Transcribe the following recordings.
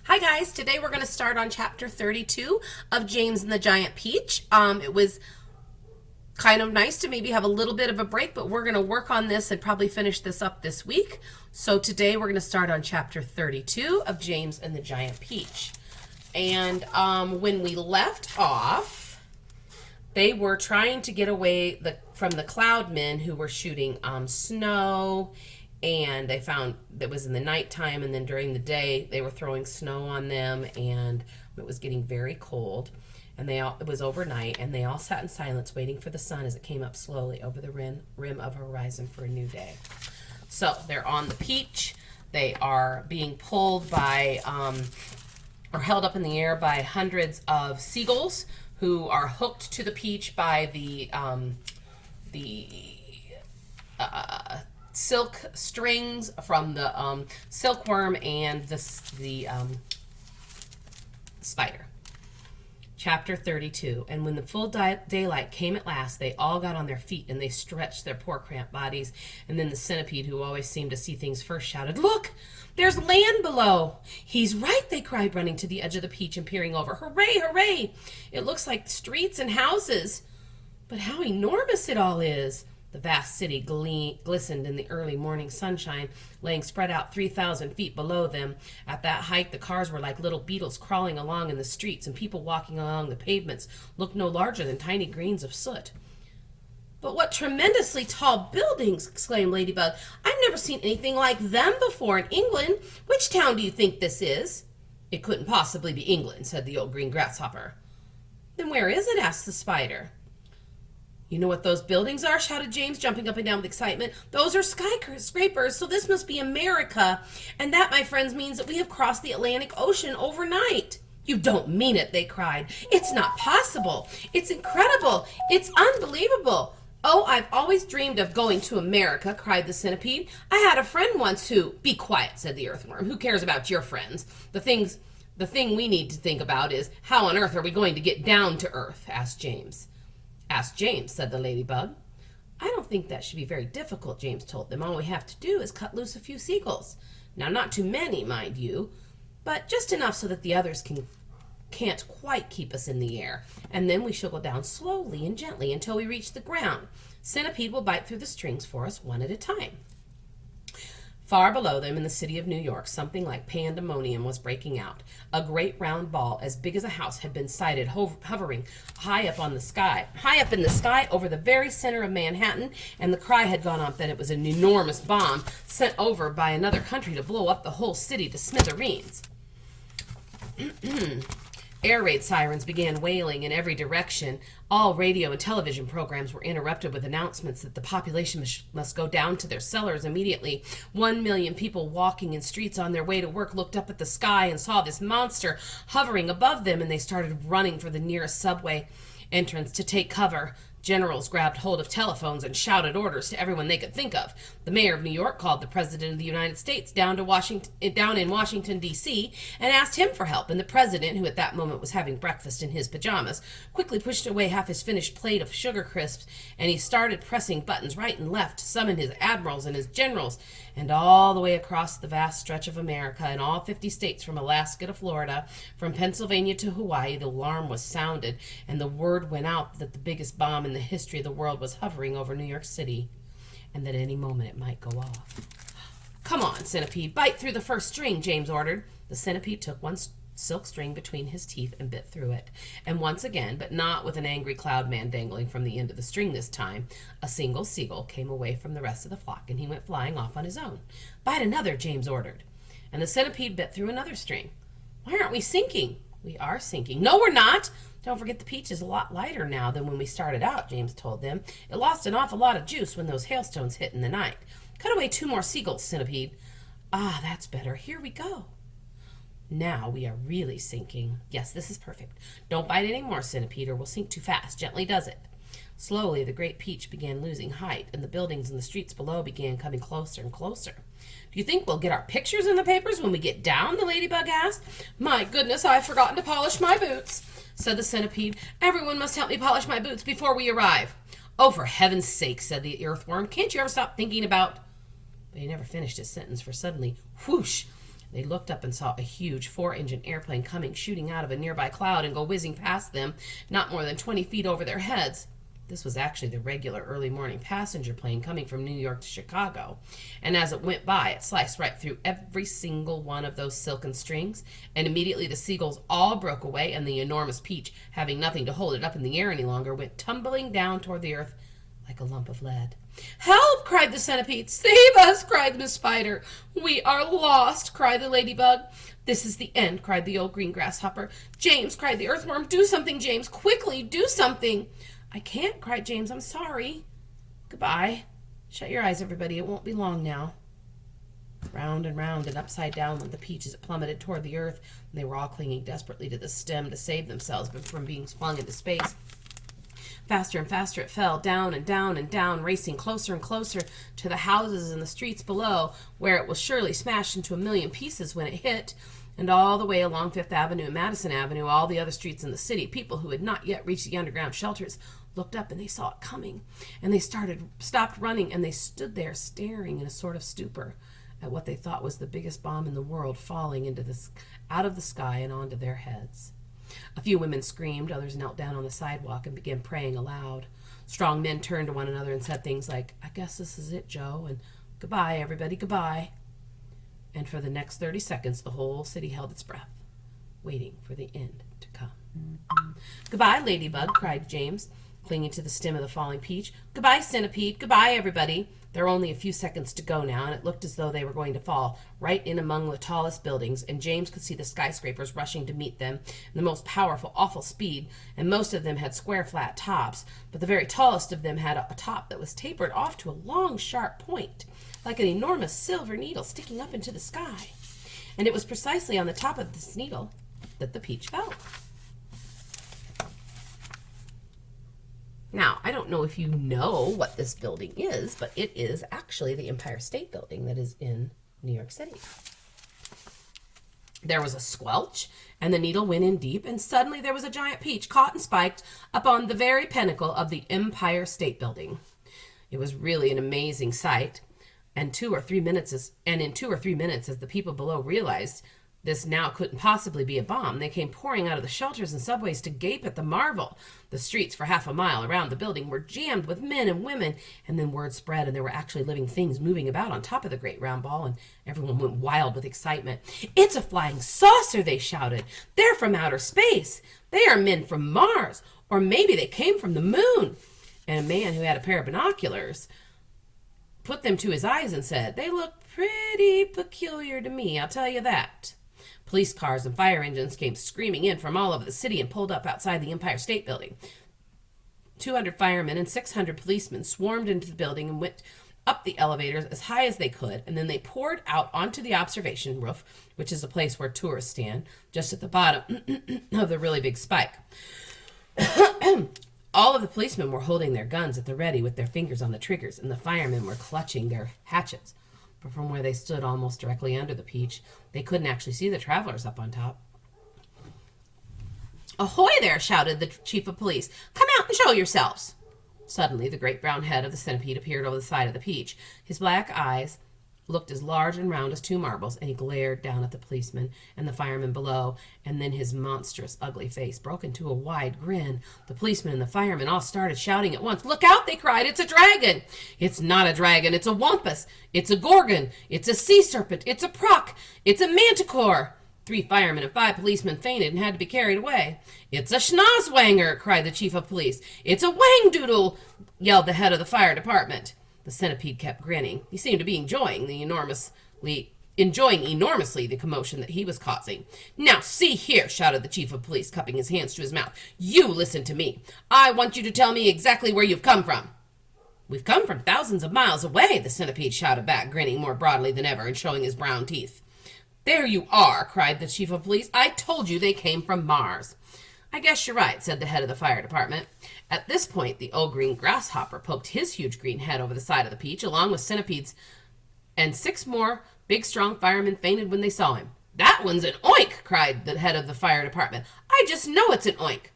Hi guys, today we're going to start on chapter 32 of James and the Giant Peach. It was kind of nice to maybe have a little bit of a break, but we're going to work on this and probably finish this up this week. So today we're going to start on chapter 32 of James and the Giant Peach. And when we left off, they were trying to get away from the cloud men who were shooting snow. And they found it was in the nighttime, and then during the day they were throwing snow on them, and it was getting very cold. And it was overnight, and they all sat in silence, waiting for the sun as it came up slowly over the rim of a horizon for a new day. So they're on the peach. They are being pulled by, or held up in the air by hundreds of seagulls who are hooked to the peach by the silk strings from the silkworm and the spider. Chapter 32. And when the full daylight came at last, they all got on their feet and they stretched their poor cramped bodies. And then the centipede, who always seemed to see things first, shouted, "Look, there's land below." "He's right," they cried, running to the edge of the peach and peering over. "Hooray, hooray! It looks like streets and houses. But how enormous it all is." The vast city glistened in the early morning sunshine, laying spread out 3,000 feet below them. At that height, the cars were like little beetles crawling along in the streets, and people walking along the pavements looked no larger than tiny grains of soot. "But what tremendously tall buildings!" exclaimed Ladybug. "I've never seen anything like them before in England. Which town do you think this is?" "It couldn't possibly be England," said the old green grasshopper. "Then where is it?" asked the spider. "You know what those buildings are?" shouted James, jumping up and down with excitement. "Those are skyscrapers, so this must be America. And that, my friends, means that we have crossed the Atlantic Ocean overnight." "You don't mean it," they cried. "It's not possible. It's incredible. It's unbelievable." "Oh, I've always dreamed of going to America," cried the centipede. "I had a friend once who—" "Be quiet," said the earthworm. "Who cares about your friends? The thing we need to think about is, how on earth are we going to get down to Earth?" asked James. "Ask James," said the ladybug. "I don't think that should be very difficult," James told them. "All we have to do is cut loose a few seagulls. Now, not too many, mind you, but just enough so that the others can't quite keep us in the air. And then we shall go down slowly and gently until we reach the ground. Centipede will bite through the strings for us one at a time." Far below them in the city of New York, something like pandemonium was breaking out. A great round ball as big as a house had been sighted hovering high up in the sky over the very center of Manhattan, and the cry had gone up that it was an enormous bomb sent over by another country to blow up the whole city to smithereens. Air raid sirens began wailing in every direction. All radio and television programs were interrupted with announcements that the population must go down to their cellars immediately. 1 million people walking in streets on their way to work looked up at the sky and saw this monster hovering above them, and they started running for the nearest subway entrance to take cover. Generals grabbed hold of telephones and shouted orders to everyone they could think of. The mayor of New York called the president of the United States down in Washington, D.C., and asked him for help, and the president, who at that moment was having breakfast in his pajamas, quickly pushed away half his finished plate of sugar crisps, and he started pressing buttons right and left to summon his admirals and his generals. And all the way across the vast stretch of America, in all 50 states from Alaska to Florida, from Pennsylvania to Hawaii, the alarm was sounded, and the word went out that the biggest bomb in the history of the world was hovering over New York City, and that any moment it might go off. "Come on, Centipede, bite through the first string," James ordered. The centipede took one silk string between his teeth and bit through it. And once again, but not with an angry cloud man dangling from the end of the string this time, a single seagull came away from the rest of the flock, and he went flying off on his own. "Bite another," James ordered. And the centipede bit through another string. "Why aren't we sinking?" "We are sinking." "No, we're not. Don't forget the peach is a lot lighter now than when we started out," James told them. "It lost an awful lot of juice when those hailstones hit in the night. Cut away 2 more seagulls, Centipede." "Ah, that's better. Here we go." "Now we are really sinking. Yes, this is perfect. Don't bite any more, Centipede, or we'll sink too fast. Gently does it." Slowly, the great peach began losing height, and the buildings in the streets below began coming closer and closer. "Do you think we'll get our pictures in the papers when we get down?" the ladybug asked. "My goodness, I've forgotten to polish my boots," said the centipede. "Everyone must help me polish my boots before we arrive." "Oh, for heaven's sake," said the earthworm. "Can't you ever stop thinking about—" But he never finished his sentence, for suddenly, whoosh, They looked up and saw a huge 4-engine airplane coming, shooting out of a nearby cloud and go whizzing past them, not more than 20 feet over their heads. This was actually the regular early morning passenger plane coming from New York to Chicago. And as it went by, it sliced right through every single one of those silken strings, and immediately the seagulls all broke away, and the enormous peach, having nothing to hold it up in the air any longer, went tumbling down toward the earth like a lump of lead. "Help!" cried the centipede. "Save us!" cried Miss Spider. "We are lost!" cried the ladybug. "This is the end!" cried the old green grasshopper. "James!" cried the earthworm. "Do something, James! Quickly, do something!" "I can't," cried James. "I'm sorry. Goodbye. Shut your eyes, everybody. It won't be long now." Round and upside down went the peach as it plummeted toward the earth, and they were all clinging desperately to the stem to save themselves from being flung into space. Faster and faster it fell, down and down and down, racing closer and closer to the houses and the streets below, where it was surely smashed into a million pieces when it hit. And all the way along Fifth Avenue and Madison Avenue, all the other streets in the city, people who had not yet reached the underground shelters looked up and they saw it coming. And they stopped running, and they stood there staring in a sort of stupor at what they thought was the biggest bomb in the world falling out of the sky and onto their heads. A few women screamed, others knelt down on the sidewalk and began praying aloud. Strong men turned to one another and said things like, "I guess this is it, Joe," and "Goodbye, everybody, goodbye." And for the next 30 seconds, the whole city held its breath, waiting for the end to come. "Goodbye, ladybug," cried James, clinging to the stem of the falling peach. "Goodbye, centipede. Goodbye, everybody." There were only a few seconds to go now, and it looked as though they were going to fall right in among the tallest buildings, and James could see the skyscrapers rushing to meet them in the most powerful, awful speed, and most of them had square, flat tops, but the very tallest of them had a top that was tapered off to a long, sharp point, like an enormous silver needle sticking up into the sky. And it was precisely on the top of this needle that the peach fell. Now, I don't know if you know what this building is, but it is actually the Empire State Building that is in New York City. There was a squelch, and the needle went in deep, and suddenly there was a giant peach caught and spiked upon the very pinnacle of the Empire State Building. It was really an amazing sight, and in 2 or 3 minutes, as the people below realized this now couldn't possibly be a bomb, they came pouring out of the shelters and subways to gape at the marvel. The streets for half a mile around the building were jammed with men and women, and then word spread, and there were actually living things moving about on top of the great round ball, and everyone went wild with excitement. "It's a flying saucer," they shouted. "They're from outer space. They are men from Mars, or maybe they came from the moon." And a man who had a pair of binoculars put them to his eyes and said, "They look pretty peculiar to me, I'll tell you that." Police cars and fire engines came screaming in from all over the city and pulled up outside the Empire State Building. 200 firemen and 600 policemen swarmed into the building and went up the elevators as high as they could, and then they poured out onto the observation roof, which is a place where tourists stand, just at the bottom of the really big spike. All of the policemen were holding their guns at the ready with their fingers on the triggers, and the firemen were clutching their hatchets. But from where they stood almost directly under the peach, they couldn't actually see the travelers up on top. "Ahoy there!" shouted the chief of police. "Come out and show yourselves!" Suddenly, the great brown head of the centipede appeared over the side of the peach. His black eyes looked as large and round as 2 marbles, and he glared down at the policemen and the firemen below, and then his monstrous, ugly face broke into a wide grin. The policemen and the firemen all started shouting at once. "Look out!" they cried. "It's a dragon!" "It's not a dragon. It's a wampus. It's a gorgon. It's a sea serpent. It's a proc. It's a manticore." 3 firemen and 5 policemen fainted and had to be carried away. "It's a schnozwanger!" cried the chief of police. "It's a wangdoodle!" yelled the head of the fire department. The centipede kept grinning. He seemed to be enjoying enormously the commotion that he was causing. "Now see here," shouted the chief of police, cupping his hands to his mouth. "You listen to me. I want you to tell me exactly where you've come from." "We've come from thousands of miles away," the centipede shouted back, grinning more broadly than ever and showing his brown teeth. "There you are," cried the chief of police. "I told you they came from Mars." "I guess you're right," said the head of the fire department. At this point, the old green grasshopper poked his huge green head over the side of the peach, along with centipedes, and 6 more big, strong firemen fainted when they saw him. "That one's an oink!" cried the head of the fire department. "I just know it's an oink."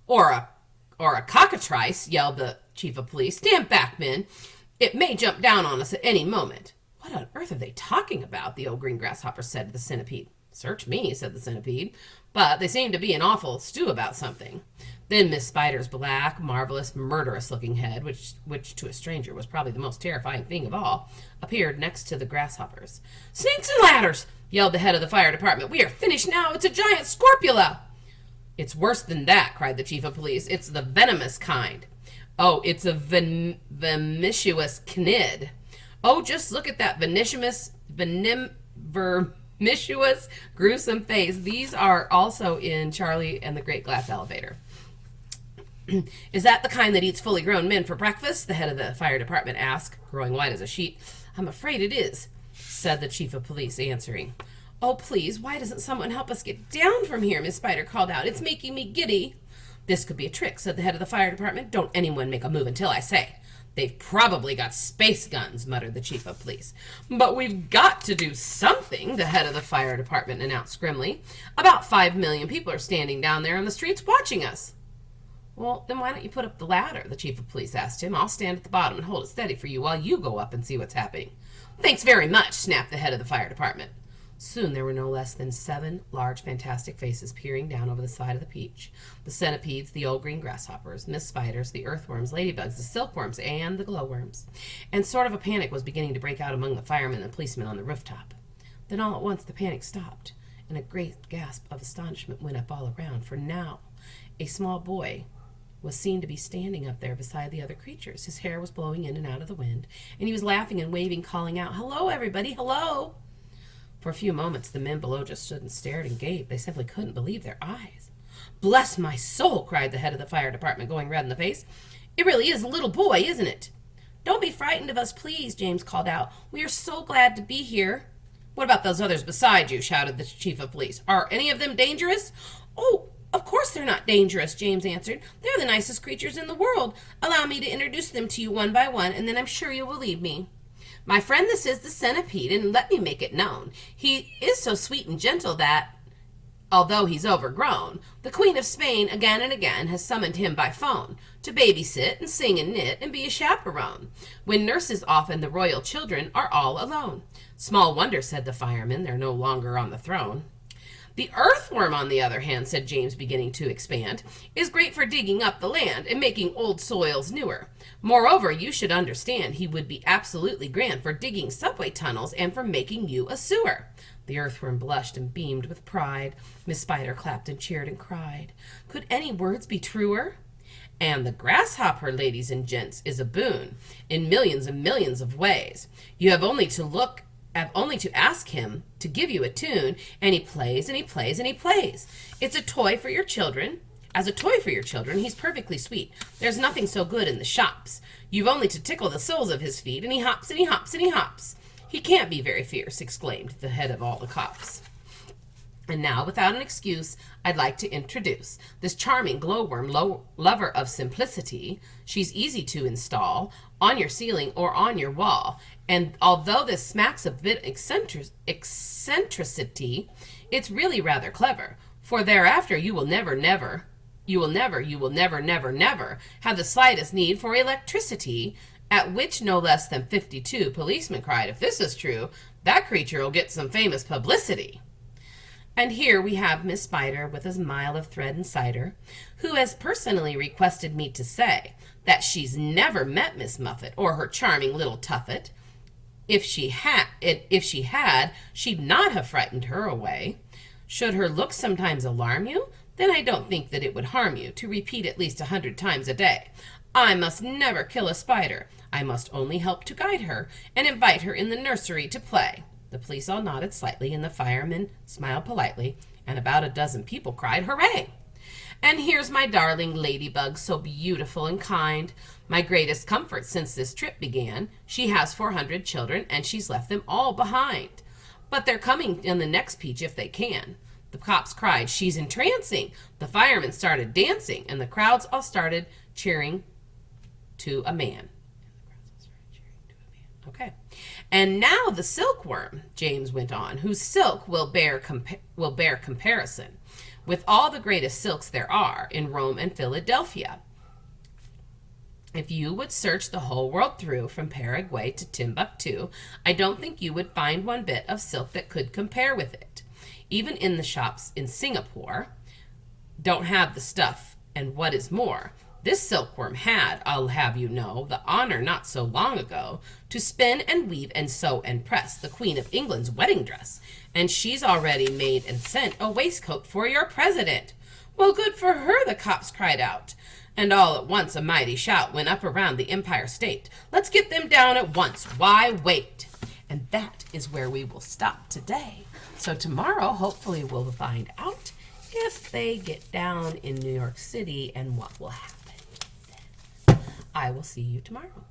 Or a cockatrice," yelled the chief of police. "Stand back, men. It may jump down on us at any moment." What on earth are they talking about? The old green grasshopper said to the centipede. Search me, said the centipede, but they seem to be an awful stew about something. Then Miss Spider's black, marvelous, murderous-looking head, which to a stranger was probably the most terrifying thing of all, appeared next to the grasshoppers. Snakes and ladders! Yelled the head of the fire department. We are finished now. It's a giant scorpula! It's worse than that, cried the chief of police. It's the venomous kind. Oh, it's a vermicious knid. Oh, just look at that vermicious, gruesome face. These are also in Charlie and the Great Glass Elevator. Is that the kind that eats fully grown men for breakfast? The head of the fire department asked, growing white as a sheet. I'm afraid it is, said the chief of police, answering. Oh, please, why doesn't someone help us get down from here? Miss Spider called out. It's making me giddy. This could be a trick, said the head of the fire department. Don't anyone make a move until I say. They've probably got space guns, muttered the chief of police. But we've got to do something, the head of the fire department announced grimly. About 5 million people are standing down there on the streets watching us. Well, then why don't you put up the ladder, the chief of police asked him. I'll stand at the bottom and hold it steady for you while you go up and see what's happening. Thanks very much, snapped the head of the fire department. Soon there were no less than 7 large, fantastic faces peering down over the side of the peach. The centipedes, the old green grasshoppers, Miss Spiders, the earthworms, ladybugs, the silkworms, and the glowworms. And sort of a panic was beginning to break out among the firemen and policemen on the rooftop. Then all at once the panic stopped, and a great gasp of astonishment went up all around, for now a small boy was seen to be standing up there beside the other creatures. His hair was blowing in and out of the wind, and he was laughing and waving, calling out, Hello, everybody, hello! For a few moments, the men below just stood and stared and gaped. They simply couldn't believe their eyes. Bless my soul, cried the head of the fire department, going red in the face. It really is a little boy, isn't it? Don't be frightened of us, please, James called out. We are so glad to be here. What about those others beside you? Shouted the chief of police. Are any of them dangerous? Oh, of course they're not dangerous, James answered. They're the nicest creatures in the world. Allow me to introduce them to you one by one, and then I'm sure you'll believe me. My friend, this is the centipede, and let me make it known. He is so sweet and gentle that, although he's overgrown, the Queen of Spain again and again has summoned him by phone to babysit and sing and knit and be a chaperone, when nurse is off and the royal children are all alone. Small wonder, said the fireman, they're no longer on the throne. The earthworm, on the other hand, said James, beginning to expand, is great for digging up the land and making old soils newer. Moreover, you should understand he would be absolutely grand for digging subway tunnels and for making you a sewer. The earthworm blushed and beamed with pride. Miss Spider clapped and cheered and cried. Could any words be truer? And the grasshopper, ladies and gents, is a boon in millions and millions of ways. You have only to ask him to give you a tune, and he plays and he plays and he plays. It's a toy for your children. As a toy for your children, he's perfectly sweet. There's nothing so good in the shops. You've only to tickle the soles of his feet, and he hops and he hops and he hops. He can't be very fierce, exclaimed the head of all the cops. And now, without an excuse, I'd like to introduce this charming glowworm lover of simplicity. She's easy to install on your ceiling or on your wall. And although this smacks a bit eccentricity, it's really rather clever. For thereafter you will never have the slightest need for electricity, at which no less than 52 policemen cried, if this is true, that creature will get some famous publicity. And here we have Miss Spider with a mile of thread and cider, who has personally requested me to say that she's never met Miss Muffet or her charming little tuffet. If she had, she'd not have frightened her away. Should her looks sometimes alarm you, then I don't think that it would harm you to repeat at least 100 times a day. I must never kill a spider. I must only help to guide her and invite her in the nursery to play. The police all nodded slightly, and the firemen smiled politely, and about a dozen people cried, Hooray! And here's my darling ladybug, so beautiful and kind. My greatest comfort since this trip began. She has 400 children, and she's left them all behind. But they're coming in the next peach if they can. The cops cried, she's entrancing. The firemen started dancing, and the crowds all started cheering to a man. Okay. And now the silkworm, James went on, whose silk will bear comparison with all the greatest silks there are in Rome and Philadelphia. If you would search the whole world through, from Paraguay to Timbuktu, I don't think you would find one bit of silk that could compare with it. Even in the shops in Singapore don't have the stuff, and what is more, this silkworm had, I'll have you know, the honor not so long ago to spin and weave and sew and press the Queen of England's wedding dress, and she's already made and sent a waistcoat for your president. Well, good for her, the cops cried out. And all at once a mighty shout went up around the Empire State. Let's get them down at once. Why wait? And that is where we will stop today. So tomorrow, hopefully, we'll find out if they get down in New York City and what will happen then. I will see you tomorrow.